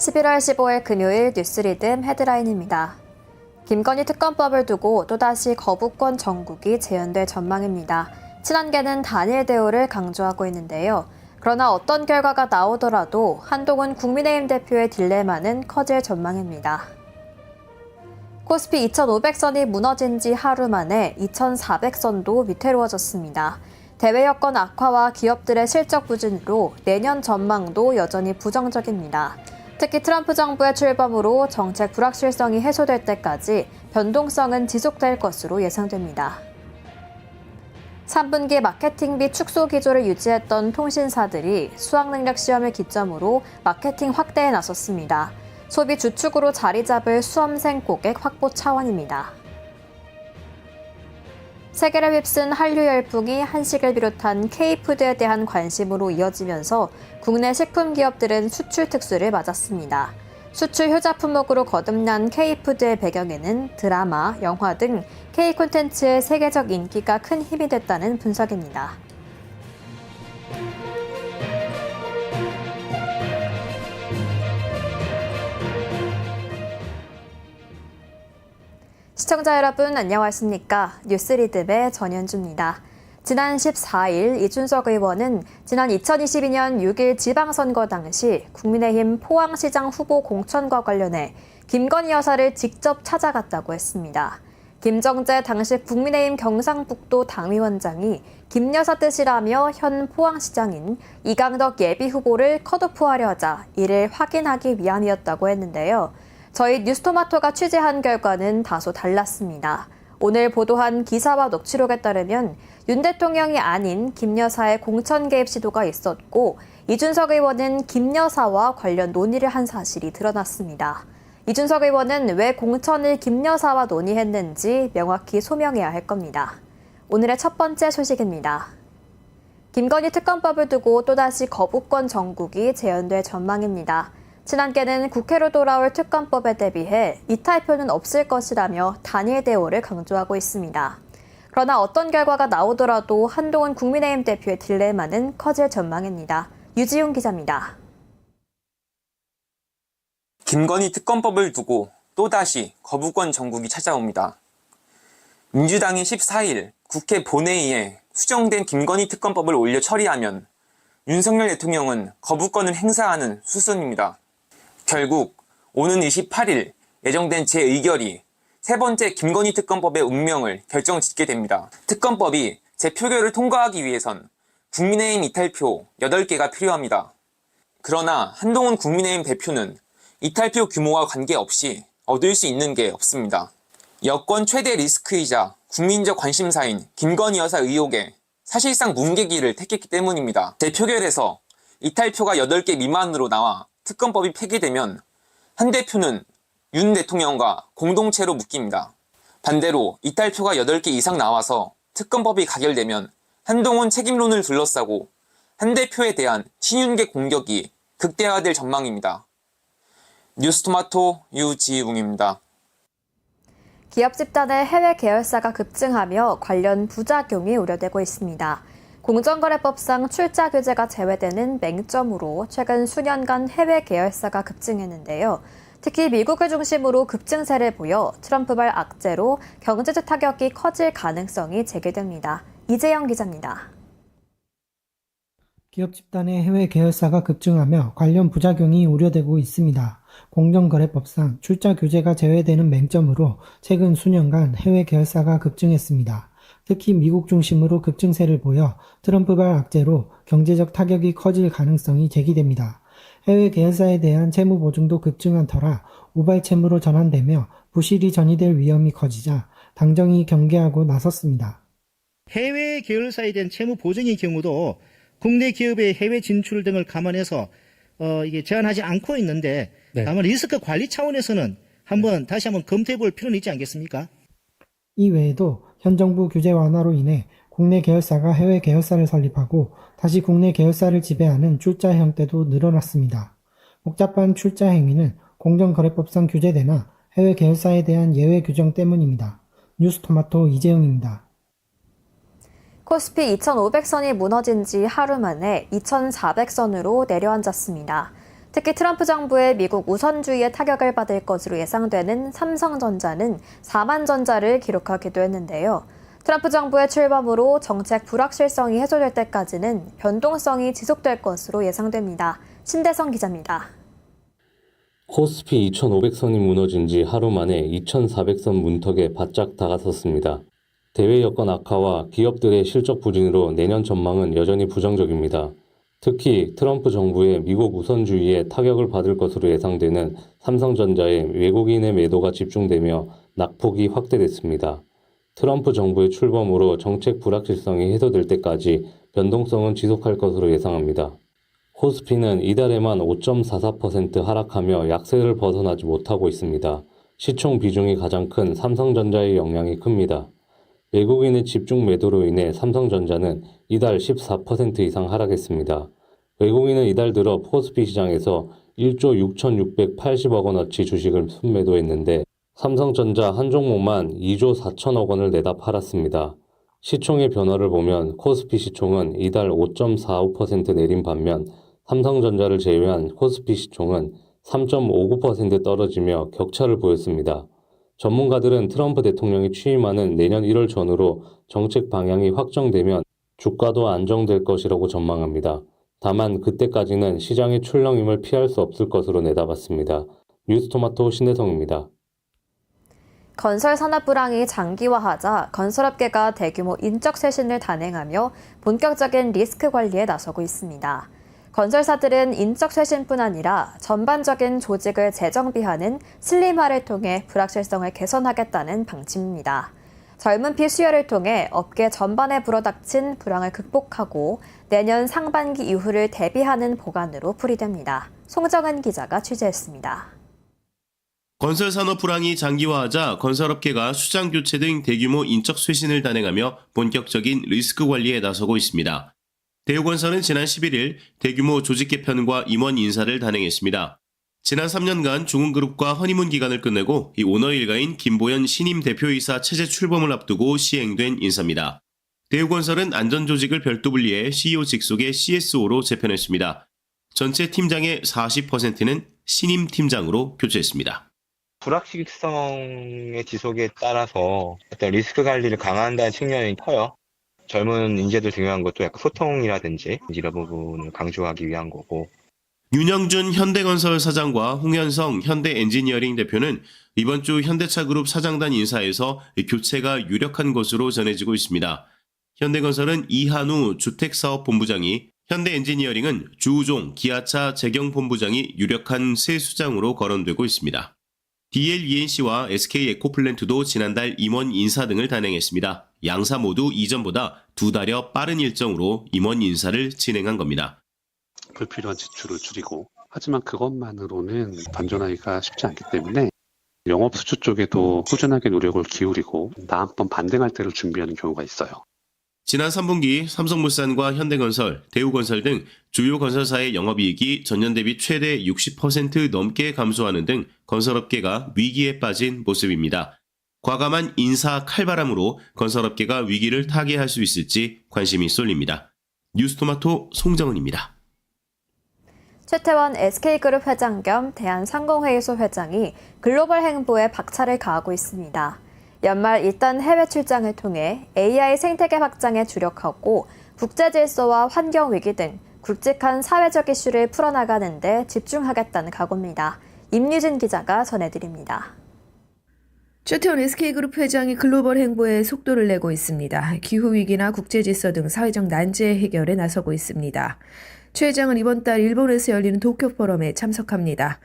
11월 15일 금요일 뉴스리듬 헤드라인입니다. 김건희 특검법을 두고 또다시 거부권 정국이 재현될 전망입니다. 친한계는 단일 대우를 강조하고 있는데요. 그러나 어떤 결과가 나오더라도 한동훈 국민의힘 대표의 딜레마는 커질 전망입니다. 코스피 2,500선이 무너진 지 하루 만에 2,400선도 위태로워졌습니다. 대외 여건 악화와 기업들의 실적 부진으로 내년 전망도 여전히 부정적입니다. 특히 트럼프 정부의 출범으로 정책 불확실성이 해소될 때까지 변동성은 지속될 것으로 예상됩니다. 3분기 마케팅비 축소 기조를 유지했던 통신사들이 수학능력 시험을 기점으로 마케팅 확대에 나섰습니다. 소비 주축으로 자리 잡을 수험생 고객 확보 차원입니다. 세계를 휩쓴 한류 열풍이 한식을 비롯한 K푸드에 대한 관심으로 이어지면서 국내 식품 기업들은 수출 특수를 맞았습니다. 수출 효자 품목으로 거듭난 K푸드의 배경에는 드라마, 영화 등 K콘텐츠의 세계적 인기가 큰 힘이 됐다는 분석입니다. 시청자 여러분 안녕하십니까? 뉴스리듬의 전현주입니다. 지난 14일 이준석 의원은 지난 2022년 6일 지방선거 당시 국민의힘 포항시장 후보 공천과 관련해 김건희 여사를 직접 찾아갔다고 했습니다. 김정재 당시 국민의힘 경상북도 당위원장이 김 여사 뜻이라며 현 포항시장인 이강덕 예비후보를 컷오프하려 하자 이를 확인하기 위함이었다고 했는데요. 저희 뉴스토마토가 취재한 결과는 다소 달랐습니다. 오늘 보도한 기사와 녹취록에 따르면 윤 대통령이 아닌 김 여사의 공천 개입 시도가 있었고 이준석 의원은 김 여사와 관련 논의를 한 사실이 드러났습니다. 이준석 의원은 왜 공천을 김 여사와 논의했는지 명확히 소명해야 할 겁니다. 오늘의 첫 번째 소식입니다. 김건희 특검법을 두고 또다시 거부권 정국이 재현될 전망입니다. 친한계는 국회로 돌아올 특검법에 대비해 이탈표는 없을 것이라며 단일 대우를 강조하고 있습니다. 그러나 어떤 결과가 나오더라도 한동훈 국민의힘 대표의 딜레마는 커질 전망입니다. 유지훈 기자입니다. 김건희 특검법을 두고 또다시 거부권 정국이 찾아옵니다. 민주당이 14일 국회 본회의에 수정된 김건희 특검법을 올려 처리하면 윤석열 대통령은 거부권을 행사하는 수순입니다. 결국 오는 28일 예정된 제2결이 세 번째 김건희 특검법의 운명을 결정짓게 됩니다. 특검법이 재표결을 통과하기 위해선 국민의힘 이탈표 8개가 필요합니다. 그러나 한동훈 국민의힘 대표는 이탈표 규모와 관계없이 얻을 수 있는 게 없습니다. 여권 최대 리스크이자 국민적 관심사인 김건희 여사 의혹에 사실상 뭉개기를 택했기 때문입니다. 재표결에서 이탈표가 8개 미만으로 나와 특검법이 폐기되면 한 대표는 윤 대통령과 공동체로 묶입니다. 반대로 이탈표가 8개 이상 나와서 특검법이 가결되면 한동훈 책임론을 둘러싸고 한 대표에 대한 친윤계 공격이 극대화될 전망입니다. 뉴스토마토 유지웅입니다. 기업 집단의 해외 계열사가 급증하며 관련 부작용이 우려되고 있습니다. 공정거래법상 출자 규제가 제외되는 맹점으로 최근 수년간 해외 계열사가 급증했는데요. 특히 미국을 중심으로 급증세를 보여 트럼프발 악재로 경제적 타격이 커질 가능성이 제기됩니다. 이재영 기자입니다. 기업 집단의 해외 계열사가 급증하며 관련 부작용이 우려되고 있습니다. 공정거래법상 출자 규제가 제외되는 맹점으로 최근 수년간 해외 계열사가 급증했습니다. 특히 미국 중심으로 급증세를 보여 트럼프발 악재로 경제적 타격이 커질 가능성이 제기됩니다. 해외 계열사에 대한 채무 보증도 급증한 터라 우발 채무로 전환되며 부실이 전이될 위험이 커지자 당정이 경계하고 나섰습니다. 해외 계열사에 대한 채무 보증의 경우도 국내 기업의 해외 진출 등을 감안해서 이게 제한하지 않고 있는데 다만 리스크 관리 차원에서는 다시 한번 검토해 볼 필요는 있지 않겠습니까? 이 외에도 현 정부 규제 완화로 인해 국내 계열사가 해외 계열사를 설립하고 다시 국내 계열사를 지배하는 출자 형태도 늘어났습니다. 복잡한 출자 행위는 공정거래법상 규제되나 해외 계열사에 대한 예외 규정 때문입니다. 뉴스토마토 이재용입니다. 코스피 2,500선이 무너진 지 하루 만에 2,400선으로 내려앉았습니다. 특히 트럼프 정부의 미국 우선주의에 타격을 받을 것으로 예상되는 삼성전자는 4만 전자를 기록하기도 했는데요. 트럼프 정부의 출범으로 정책 불확실성이 해소될 때까지는 변동성이 지속될 것으로 예상됩니다. 신대성 기자입니다. 코스피 2,500선이 무너진 지 하루 만에 2,400선 문턱에 바짝 다가섰습니다. 대외 여건 악화와 기업들의 실적 부진으로 내년 전망은 여전히 부정적입니다. 특히 트럼프 정부의 미국 우선주의에 타격을 받을 것으로 예상되는 삼성전자에 외국인의 매도가 집중되며 낙폭이 확대됐습니다. 트럼프 정부의 출범으로 정책 불확실성이 해소될 때까지 변동성은 지속할 것으로 예상합니다. 코스피는 이달에만 5.44% 하락하며 약세를 벗어나지 못하고 있습니다. 시총 비중이 가장 큰 삼성전자의 영향이 큽니다. 외국인의 집중 매도로 인해 삼성전자는 이달 14% 이상 하락했습니다. 외국인은 이달 들어 코스피 시장에서 1조 6,680억 원어치 주식을 순매도했는데 삼성전자 한 종목만 2조 4천억 원을 내다 팔았습니다. 시총의 변화를 보면 코스피 시총은 이달 5.45% 내린 반면 삼성전자를 제외한 코스피 시총은 3.59% 떨어지며 격차를 보였습니다. 전문가들은 트럼프 대통령이 취임하는 내년 1월 전후로 정책 방향이 확정되면 주가도 안정될 것이라고 전망합니다. 다만 그때까지는 시장의 출렁임을 피할 수 없을 것으로 내다봤습니다. 뉴스토마토 신대성입니다. 건설 산업 불황이 장기화하자 건설업계가 대규모 인적 쇄신을 단행하며 본격적인 리스크 관리에 나서고 있습니다. 건설사들은 인적 쇄신뿐 아니라 전반적인 조직을 재정비하는 슬림화를 통해 불확실성을 개선하겠다는 방침입니다. 젊은 피 수혈을 통해 업계 전반에 불어닥친 불황을 극복하고 내년 상반기 이후를 대비하는 보관으로 풀이됩니다. 송정은 기자가 취재했습니다. 건설산업 불황이 장기화하자 건설업계가 수장 교체 등 대규모 인적 쇄신을 단행하며 본격적인 리스크 관리에 나서고 있습니다. 대우건설은 지난 11일 대규모 조직 개편과 임원 인사를 단행했습니다. 지난 3년간 중흥그룹과 허니문 기간을 끝내고 이 오너 일가인 김보연 신임 대표이사 체제 출범을 앞두고 시행된 인사입니다. 대우건설은 안전조직을 별도 분리해 CEO 직속의 CSO로 재편했습니다. 전체 팀장의 40%는 신임 팀장으로 교체했습니다. 불확실성의 지속에 따라서 어떤 리스크 관리를 강화한다는 측면이 커요. 젊은 인재들 중요한 것도 약간 소통이라든지 이런 부분을 강조하기 위한 거고. 윤영준 현대건설 사장과 홍현성 현대엔지니어링 대표는 이번 주 현대차그룹 사장단 인사에서 교체가 유력한 것으로 전해지고 있습니다. 현대건설은 이한우 주택사업본부장이, 현대엔지니어링은 주우종 기아차 재경본부장이 유력한 새 수장으로 거론되고 있습니다. DLENC와 SK에코플랜트도 지난달 임원 인사 등을 단행했습니다. 양사 모두 이전보다 2달여 빠른 일정으로 임원 인사를 진행한 겁니다. 불필요한 지출을 줄이고, 하지만 그것만으로는 반전하기가 쉽지 않기 때문에 영업 수주 쪽에도 꾸준하게 노력을 기울이고 다음번 반등할 때를 준비하는 경우가 있어요. 지난 3분기 삼성물산과 현대건설, 대우건설 등 주요 건설사의 영업이익이 전년 대비 최대 60% 넘게 감소하는 등 건설업계가 위기에 빠진 모습입니다. 과감한 인사 칼바람으로 건설업계가 위기를 타개할 수 있을지 관심이 쏠립니다. 뉴스토마토 송정은입니다. 최태원 SK그룹 회장 겸 대한상공회의소 회장이 글로벌 행보에 박차를 가하고 있습니다. 연말 일단 해외 출장을 통해 AI 생태계 확장에 주력하고 국제 질서와 환경 위기 등 굵직한 사회적 이슈를 풀어나가는 데 집중하겠다는 각오입니다. 임유진 기자가 전해드립니다. 최태원 SK그룹 회장이 글로벌 행보에 속도를 내고 있습니다. 기후위기나 국제질서 등 사회적 난제 해결에 나서고 있습니다. 최 회장은 이번 달 일본에서 열리는 도쿄 포럼에 참석합니다.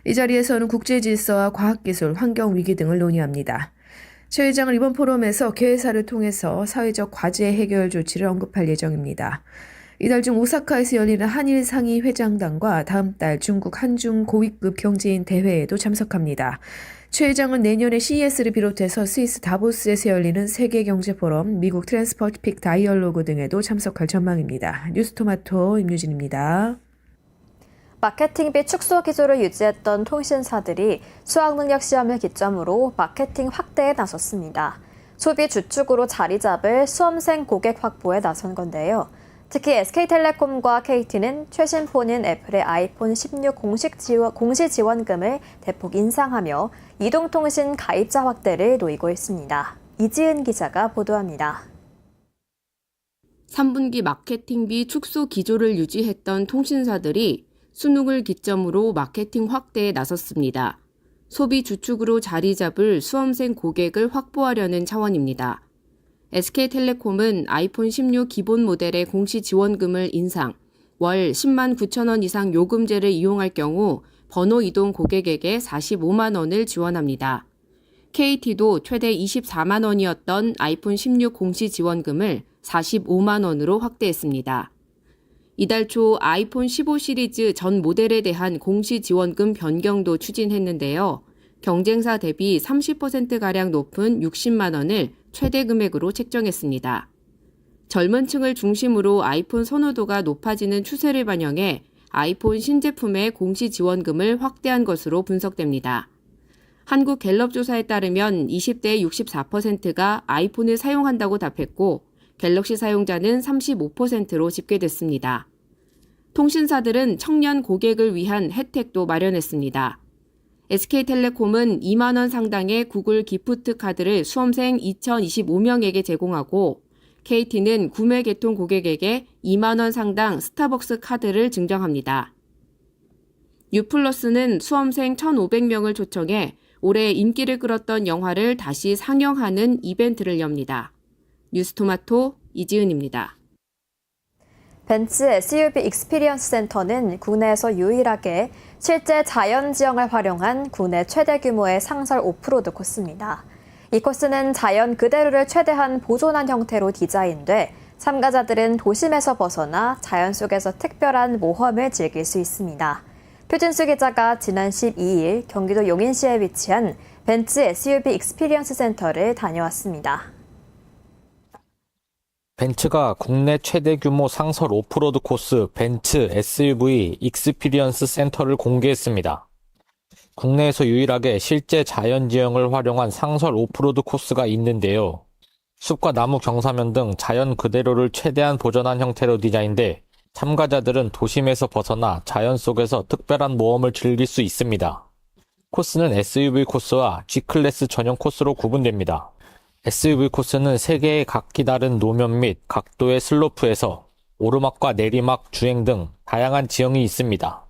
이 자리에서는 국제질서와 과학기술, 환경위기 등을 논의합니다. 최 회장은 이번 포럼에서 개회사를 통해서 사회적 과제 해결 조치를 언급할 예정입니다. 이달 중 오사카에서 열리는 한일 상위 회장단과 다음 달 중국 한중 고위급 경제인 대회에도 참석합니다. 최 회장은 내년에 CES를 비롯해서 스위스 다보스에서 열리는 세계경제포럼, 미국 트랜스퍼시픽 다이얼로그 등에도 참석할 전망입니다. 뉴스토마토 임유진입니다. 마케팅비 축소 기조를 유지했던 통신사들이 수학능력 시험을 기점으로 마케팅 확대에 나섰습니다. 소비 주축으로 자리 잡을 수험생 고객 확보에 나선 건데요. 특히 SK텔레콤과 KT는 최신 폰인 애플의 아이폰 16 공시 지원금을 대폭 인상하며 이동통신 가입자 확대를 노리고 있습니다. 이지은 기자가 보도합니다. 3분기 마케팅비 축소 기조를 유지했던 통신사들이 수능을 기점으로 마케팅 확대에 나섰습니다. 소비 주축으로 자리 잡을 수험생 고객을 확보하려는 차원입니다. SK텔레콤은 아이폰 16 기본 모델의 공시 지원금을 인상, 월 10만 9천 원 이상 요금제를 이용할 경우 번호 이동 고객에게 45만 원을 지원합니다. KT도 최대 24만 원이었던 아이폰 16 공시 지원금을 45만 원으로 확대했습니다. 이달 초 아이폰 15 시리즈 전 모델에 대한 공시 지원금 변경도 추진했는데요. 경쟁사 대비 30%가량 높은 60만 원을 최대 금액으로 책정했습니다. 젊은 층을 중심으로 아이폰 선호도가 높아지는 추세를 반영해 아이폰 신제품의 공시 지원금을 확대한 것으로 분석됩니다. 한국갤럽 조사에 따르면 20대 64%가 아이폰을 사용한다고 답했고 갤럭시 사용자는 35%로 집계됐습니다. 통신사들은 청년 고객을 위한 혜택도 마련했습니다. SK텔레콤은 2만 원 상당의 구글 기프트 카드를 수험생 2,025명에게 제공하고 KT는 구매 계통 고객에게 2만 원 상당 스타벅스 카드를 증정합니다. U+는 수험생 1,500명을 초청해 올해 인기를 끌었던 영화를 다시 상영하는 이벤트를 엽니다. 뉴스토마토 이지은입니다. 벤츠 SUV 익스피리언스 센터는 국내에서 유일하게 실제 자연지형을 활용한 국내 최대 규모의 상설 오프로드 코스입니다. 이 코스는 자연 그대로를 최대한 보존한 형태로 디자인돼 참가자들은 도심에서 벗어나 자연 속에서 특별한 모험을 즐길 수 있습니다. 표진수 기자가 지난 12일 경기도 용인시에 위치한 벤츠 SUV 익스피리언스 센터를 다녀왔습니다. 벤츠가 국내 최대 규모 상설 오프로드 코스 벤츠 SUV 익스피리언스 센터를 공개했습니다. 국내에서 유일하게 실제 자연지형을 활용한 상설 오프로드 코스가 있는데요. 숲과 나무 경사면 등 자연 그대로를 최대한 보존한 형태로 디자인돼 참가자들은 도심에서 벗어나 자연 속에서 특별한 모험을 즐길 수 있습니다. 코스는 SUV 코스와 G클래스 전용 코스로 구분됩니다. SUV 코스는 3개의 각기 다른 노면 및 각도의 슬로프에서 오르막과 내리막, 주행 등 다양한 지형이 있습니다.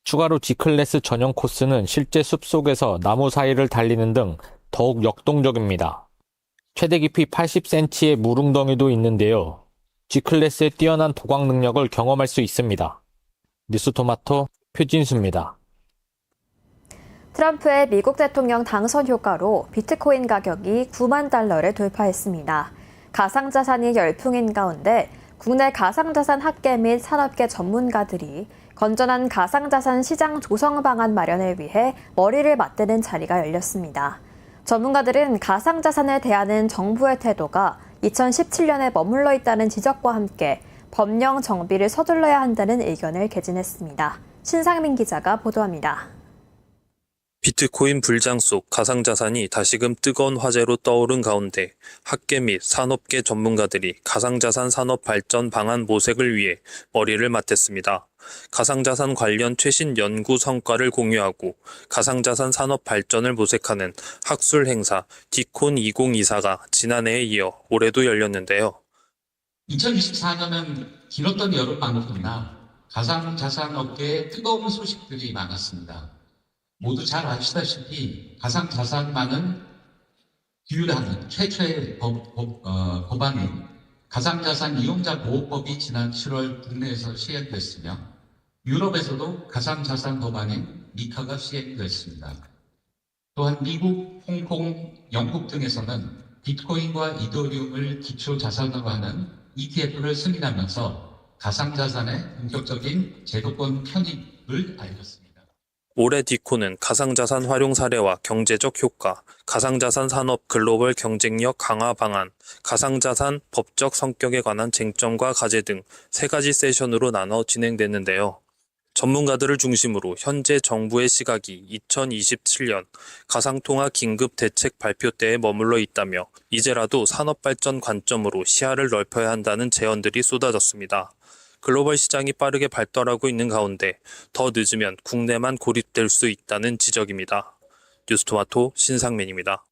추가로 G클래스 전용 코스는 실제 숲속에서 나무 사이를 달리는 등 더욱 역동적입니다. 최대 깊이 80cm의 물웅덩이도 있는데요. G클래스의 뛰어난 도광 능력을 경험할 수 있습니다. 뉴스토마토 표진수입니다. 트럼프의 미국 대통령 당선 효과로 비트코인 가격이 9만 달러를 돌파했습니다. 가상자산이 열풍인 가운데 국내 가상자산 학계 및 산업계 전문가들이 건전한 가상자산 시장 조성 방안 마련을 위해 머리를 맞대는 자리가 열렸습니다. 전문가들은 가상자산을 대하는 정부의 태도가 2017년에 머물러 있다는 지적과 함께 법령 정비를 서둘러야 한다는 의견을 개진했습니다. 신상민 기자가 보도합니다. 비트코인 불장 속 가상자산이 다시금 뜨거운 화제로 떠오른 가운데 학계 및 산업계 전문가들이 가상자산 산업 발전 방안 모색을 위해 머리를 맞댔습니다. 가상자산 관련 최신 연구 성과를 공유하고 가상자산 산업 발전을 모색하는 학술 행사 디콘 2024가 지난해에 이어 올해도 열렸는데요. 2024년은 길었던 여름만큼이나 가상자산 업계에 뜨거운 소식들이 많았습니다. 모두 잘 아시다시피 가상자산만은 규율하는 최초의 법안인 가상자산 이용자 보호법이 지난 7월 국내에서 시행됐으며 유럽에서도 가상자산 법안인 미카가 시행됐습니다. 또한 미국, 홍콩, 영국 등에서는 비트코인과 이더리움을 기초 자산으로 하는 ETF를 승인하면서 가상자산의 본격적인 제도권 편입을 알렸습니다. 올해 디콘은 가상자산 활용 사례와 경제적 효과, 가상자산 산업 글로벌 경쟁력 강화 방안, 가상자산 법적 성격에 관한 쟁점과 과제 등 3가지 세션으로 나눠 진행됐는데요. 전문가들을 중심으로 현재 정부의 시각이 2027년 가상통화 긴급 대책 발표 때에 머물러 있다며 이제라도 산업발전 관점으로 시야를 넓혀야 한다는 제언들이 쏟아졌습니다. 글로벌 시장이 빠르게 발달하고 있는 가운데 더 늦으면 국내만 고립될 수 있다는 지적입니다. 뉴스토마토 신상민입니다.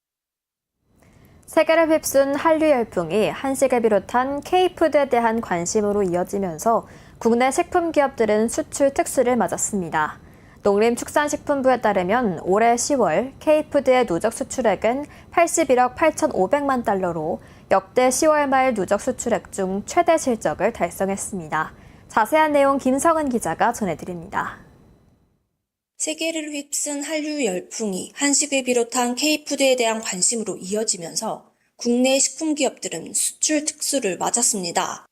세계를 휩쓴 한류 열풍이 한식을 비롯한 K푸드에 대한 관심으로 이어지면서 국내 식품 기업들은 수출 특수를 맞았습니다. 농림축산식품부에 따르면 올해 10월 K푸드의 누적 수출액은 81억 8,500만 달러로 역대 10월 말 누적 수출액 중 최대 실적을 달성했습니다. 자세한 내용 김성은 기자가 전해드립니다. 세계를 휩쓴 한류 열풍이 한식을 비롯한 K푸드에 대한 관심으로 이어지면서 국내 식품기업들은 수출 특수를 맞았습니다.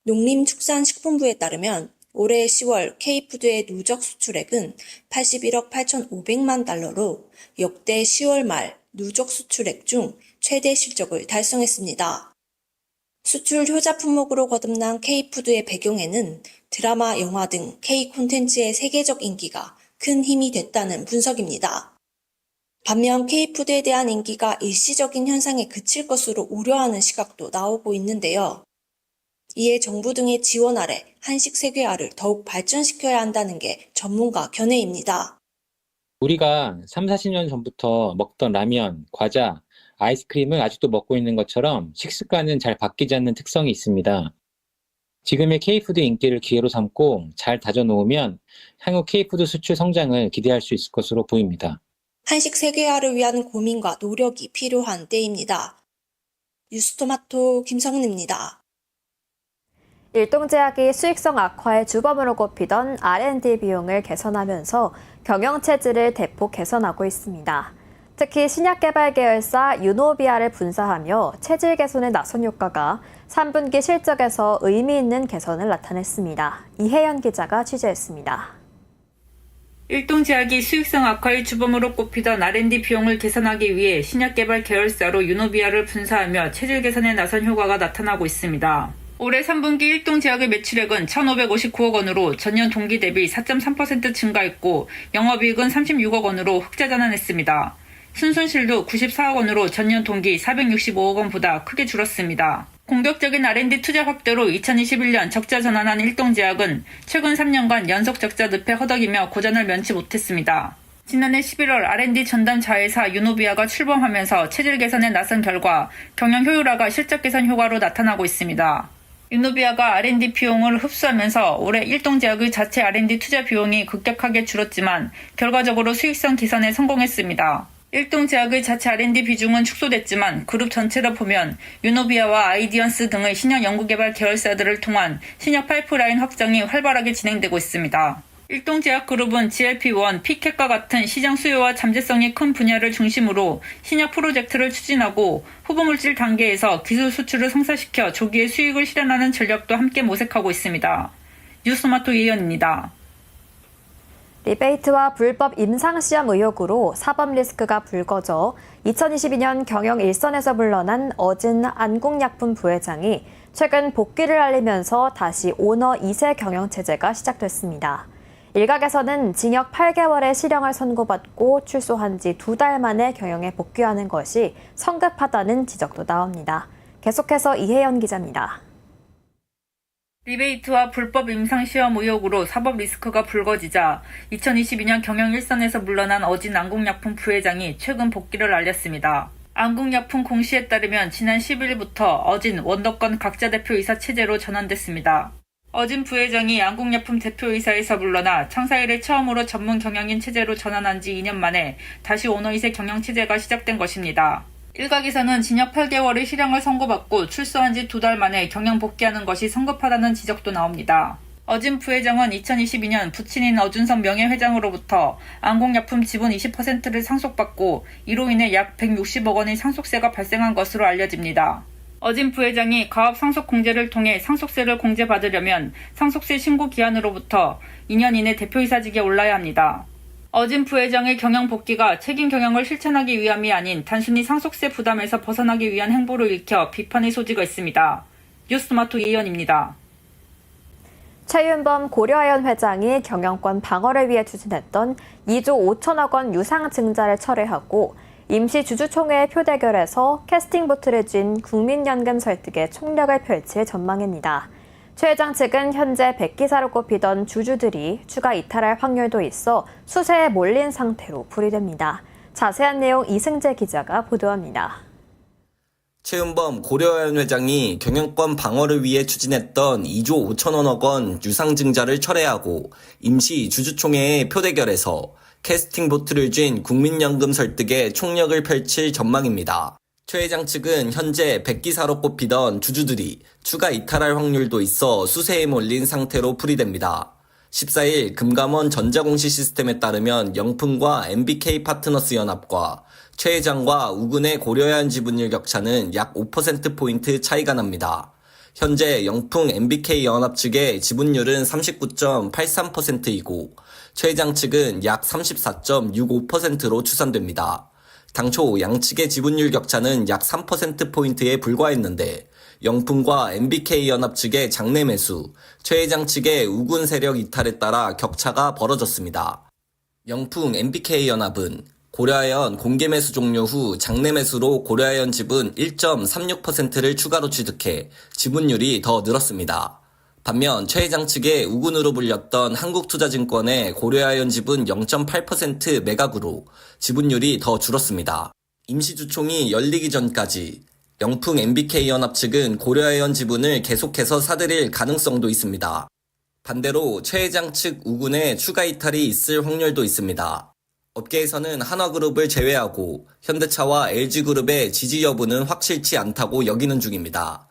농림축산식품부에 따르면 올해 10월 K푸드의 누적 수출액은 81억 8,500만 달러로 역대 10월 말 누적 수출액 중 최대 실적을 달성했습니다. 수출 효자 품목으로 거듭난 K푸드의 배경에는 드라마, 영화 등 K 콘텐츠의 세계적 인기가 큰 힘이 됐다는 분석입니다. 반면 K푸드에 대한 인기가 일시적인 현상에 그칠 것으로 우려하는 시각도 나오고 있는데요. 이에 정부 등의 지원 아래 한식 세계화를 더욱 발전시켜야 한다는 게 전문가 견해입니다. 우리가 3, 40년 전부터 먹던 라면, 과자, 아이스크림을 아직도 먹고 있는 것처럼 식습관은 잘 바뀌지 않는 특성이 있습니다. 지금의 K푸드 인기를 기회로 삼고 잘 다져놓으면 향후 K푸드 수출 성장을 기대할 수 있을 것으로 보입니다. 한식 세계화를 위한 고민과 노력이 필요한 때입니다. 뉴스토마토 김성은입니다. 일동제약이 수익성 악화의 주범으로 꼽히던 R&D 비용을 개선하면서 경영 체질을 대폭 개선하고 있습니다. 특히 신약 개발 계열사 유노비아를 분사하며 체질 개선에 나선 효과가 3분기 실적에서 의미 있는 개선을 나타냈습니다. 이혜연 기자가 취재했습니다. 일동제약이 수익성 악화의 주범으로 꼽히던 R&D 비용을 개선하기 위해 신약 개발 계열사로 유노비아를 분사하며 체질 개선에 나선 효과가 나타나고 있습니다. 올해 3분기 일동제약의 매출액은 1,559억 원으로 전년 동기 대비 4.3% 증가했고 영업이익은 36억 원으로 흑자 전환했습니다. 순손실도 94억 원으로 전년 동기 465억 원보다 크게 줄었습니다. 공격적인 R&D 투자 확대로 2021년 적자 전환한 일동제약은 최근 3년간 연속 적자 늪에 허덕이며 고전을 면치 못했습니다. 지난해 11월 R&D 전담 자회사 유노비아가 출범하면서 체질 개선에 나선 결과 경영 효율화가 실적 개선 효과로 나타나고 있습니다. 유노비아가 R&D 비용을 흡수하면서 올해 일동제약의 자체 R&D 투자 비용이 급격하게 줄었지만 결과적으로 수익성 개선에 성공했습니다. 일동제약의 자체 R&D 비중은 축소됐지만 그룹 전체로 보면 유노비아와 아이디언스 등의 신약 연구개발 계열사들을 통한 신약 파이프라인 확장이 활발하게 진행되고 있습니다. 일동제약 그룹은 GLP-1, 피켓과 같은 시장 수요와 잠재성이 큰 분야를 중심으로 신약 프로젝트를 추진하고 후보물질 단계에서 기술 수출을 성사시켜 조기에 수익을 실현하는 전략도 함께 모색하고 있습니다. 뉴스토마토 이혜연입니다. 리베이트와 불법 임상시험 의혹으로 사법 리스크가 불거져 2022년 경영 일선에서 물러난 어진 안국약품 부회장이 최근 복귀를 알리면서 다시 오너 2세 경영체제가 시작됐습니다. 일각에서는 징역 8개월의 실형을 선고받고 출소한 지 2달 만에 경영에 복귀하는 것이 성급하다는 지적도 나옵니다. 계속해서 이혜연 기자입니다. 리베이트와 불법 임상시험 의혹으로 사법 리스크가 불거지자 2022년 경영 일선에서 물러난 어진 안국약품 부회장이 최근 복귀를 알렸습니다. 안국약품 공시에 따르면 지난 10일부터 어진 원더건 각자 대표이사 체제로 전환됐습니다. 어진 부회장이 안국약품 대표이사에서 물러나 창사 이래 처음으로 전문 경영인 체제로 전환한 지 2년 만에 다시 오너 2세 경영 체제가 시작된 것입니다. 일각에서는 징역 8개월의 실형을 선고받고 출소한 지 2달 만에 경영 복귀하는 것이 성급하다는 지적도 나옵니다. 어진 부회장은 2022년 부친인 어준선 명예회장으로부터 안국약품 지분 20%를 상속받고 이로 인해 약 160억 원의 상속세가 발생한 것으로 알려집니다. 어진 부회장이 가업 상속 공제를 통해 상속세를 공제받으려면 상속세 신고 기한으로부터 2년 이내 대표이사직에 올라야 합니다. 어진 부회장의 경영 복귀가 책임 경영을 실천하기 위함이 아닌 단순히 상속세 부담에서 벗어나기 위한 행보로 읽혀 비판의 소지가 있습니다. 뉴스토마토 이혜연입니다. 최윤범 고려아연 회장이 경영권 방어를 위해 추진했던 2조 5천억 원 유상증자를 철회하고 임시 주주총회 표대결에서 캐스팅보트를 쥔 국민연금 설득에 총력을 펼칠 전망입니다. 최 회장 측은 현재 백기사로 꼽히던 주주들이 추가 이탈할 확률도 있어 수세에 몰린 상태로 풀이됩니다. 자세한 내용 이승재 기자가 보도합니다. 최윤범 고려아연 회장이 경영권 방어를 위해 추진했던 2조 5천억 원 유상증자를 철회하고 임시 주주총회의 표대결에서 캐스팅보트를 쥔 국민연금 설득에 총력을 펼칠 전망입니다. 최 회장 측은 현재 백기사로 꼽히던 주주들이 추가 이탈할 확률도 있어 수세에 몰린 상태로 풀이됩니다. 14일 금감원 전자공시 시스템에 따르면 영풍과 MBK 파트너스 연합과 최 회장과 우근의 고려아연 지분율 격차는 약 5%포인트 차이가 납니다. 현재 영풍 MBK 연합 측의 지분율은 39.83%이고 최 회장 측은 약 34.65%로 추산됩니다. 당초 양측의 지분율 격차는 약 3%포인트에 불과했는데 영풍과 MBK 연합 측의 장내 매수, 최 회장 측의 우군 세력 이탈에 따라 격차가 벌어졌습니다. 영풍 MBK 연합은 고려아연 공개 매수 종료 후 장내 매수로 고려아연 지분 1.36%를 추가로 취득해 지분율이 더 늘었습니다. 반면 최 회장 측의 우군으로 불렸던 한국투자증권의 고려아연 지분 0.8% 매각으로 지분율이 더 줄었습니다. 임시주총이 열리기 전까지 영풍 MBK 연합 측은 고려아연 지분을 계속해서 사들일 가능성도 있습니다. 반대로 최 회장 측 우군의 추가 이탈이 있을 확률도 있습니다. 업계에서는 한화그룹을 제외하고 현대차와 LG그룹의 지지 여부는 확실치 않다고 여기는 중입니다.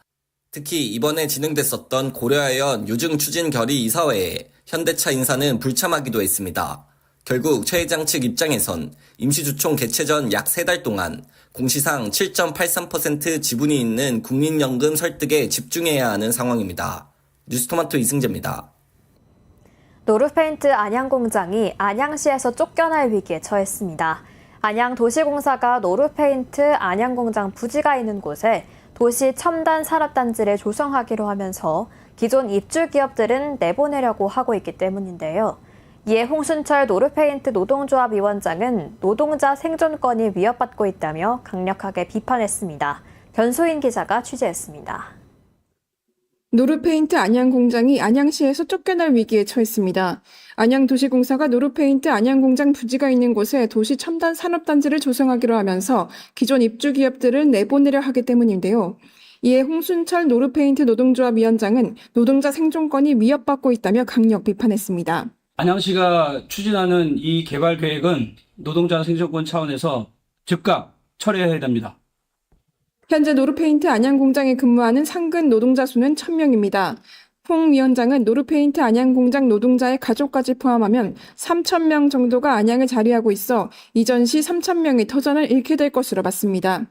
특히 이번에 진행됐었던 고려아연 유증 추진 결의 이사회에 현대차 인사는 불참하기도 했습니다. 결국 최 회장 측 입장에선 임시주총 개최 전 약 3달 동안 공시상 7.83% 지분이 있는 국민연금 설득에 집중해야 하는 상황입니다. 뉴스토마토 이승재입니다. 노르페인트 안양공장이 안양시에서 쫓겨날 위기에 처했습니다. 안양도시공사가 노르페인트 안양공장 부지가 있는 곳에 도시 첨단 산업단지를 조성하기로 하면서 기존 입주 기업들은 내보내려고 하고 있기 때문인데요. 이에 홍순철 노르페인트 노동조합 위원장은 노동자 생존권이 위협받고 있다며 강력하게 비판했습니다. 변소인 기자가 취재했습니다. 노르페인트 안양공장이 안양시에서 쫓겨날 위기에 처했습니다. 안양도시공사가 노르페인트 안양공장 부지가 있는 곳에 도시 첨단 산업단지를 조성하기로 하면서 기존 입주 기업들을 내보내려 하기 때문인데요. 이에 홍순철 노르페인트 노동조합 위원장은 노동자 생존권이 위협받고 있다며 강력 비판했습니다. 안양시가 추진하는 이 개발 계획은 노동자 생존권 차원에서 즉각 철회해야 됩니다. 현재 노르페인트 안양공장에 근무하는 상근 노동자 수는 1,000명입니다. 홍 위원장은 노르페인트 안양공장 노동자의 가족까지 포함하면 3,000명 정도가 안양에 자리하고 있어 이전 시 3,000명이 터전을 잃게 될 것으로 봤습니다.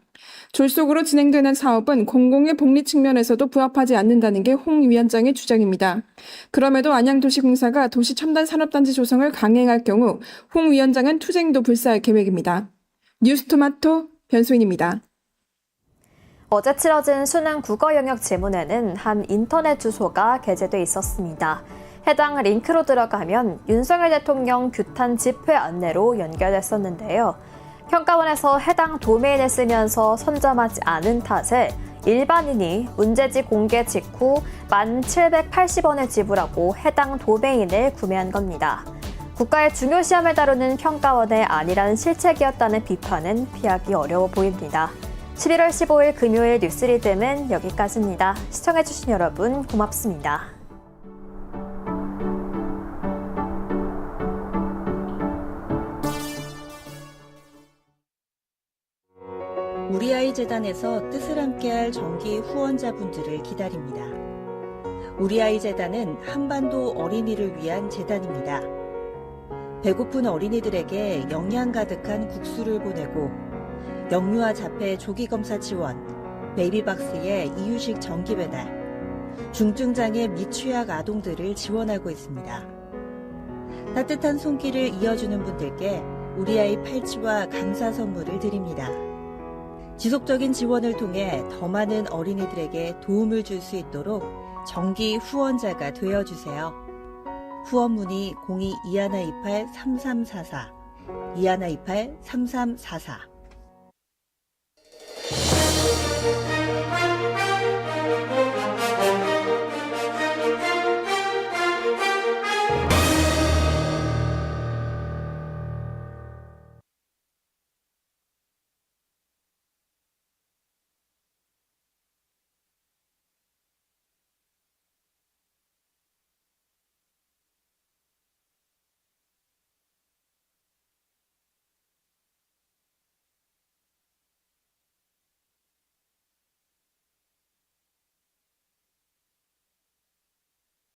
졸속으로 진행되는 사업은 공공의 복리 측면에서도 부합하지 않는다는 게 홍 위원장의 주장입니다. 그럼에도 안양도시공사가 도시 첨단 산업단지 조성을 강행할 경우 홍 위원장은 투쟁도 불사할 계획입니다. 뉴스토마토 변소인입니다. 어제 치러진 수능 국어 영역 지문에는 한 인터넷 주소가 게재돼 있었습니다. 해당 링크로 들어가면 윤석열 대통령 규탄 집회 안내로 연결됐었는데요. 평가원에서 해당 도메인을 쓰면서 선점하지 않은 탓에 일반인이 문제지 공개 직후 1,780원을 지불하고 해당 도메인을 구매한 겁니다. 국가의 중요 시험을 다루는 평가원의 안일한 실책이었다는 비판은 피하기 어려워 보입니다. 11월 15일 금요일 뉴스리듬은 여기까지입니다. 시청해주신 여러분 고맙습니다. 우리아이 재단에서 뜻을 함께할 정기 후원자분들을 기다립니다. 우리아이 재단은 한반도 어린이를 위한 재단입니다. 배고픈 어린이들에게 영양 가득한 국수를 보내고 영유아 자폐 조기검사 지원, 베이비박스의 이유식 정기 배달, 중증장애 미취학 아동들을 지원하고 있습니다. 따뜻한 손길을 이어주는 분들께 우리아이 팔찌와 감사 선물을 드립니다. 지속적인 지원을 통해 더 많은 어린이들에게 도움을 줄 수 있도록 정기 후원자가 되어주세요. 후원 문의 02-2128-3344, 2128-3344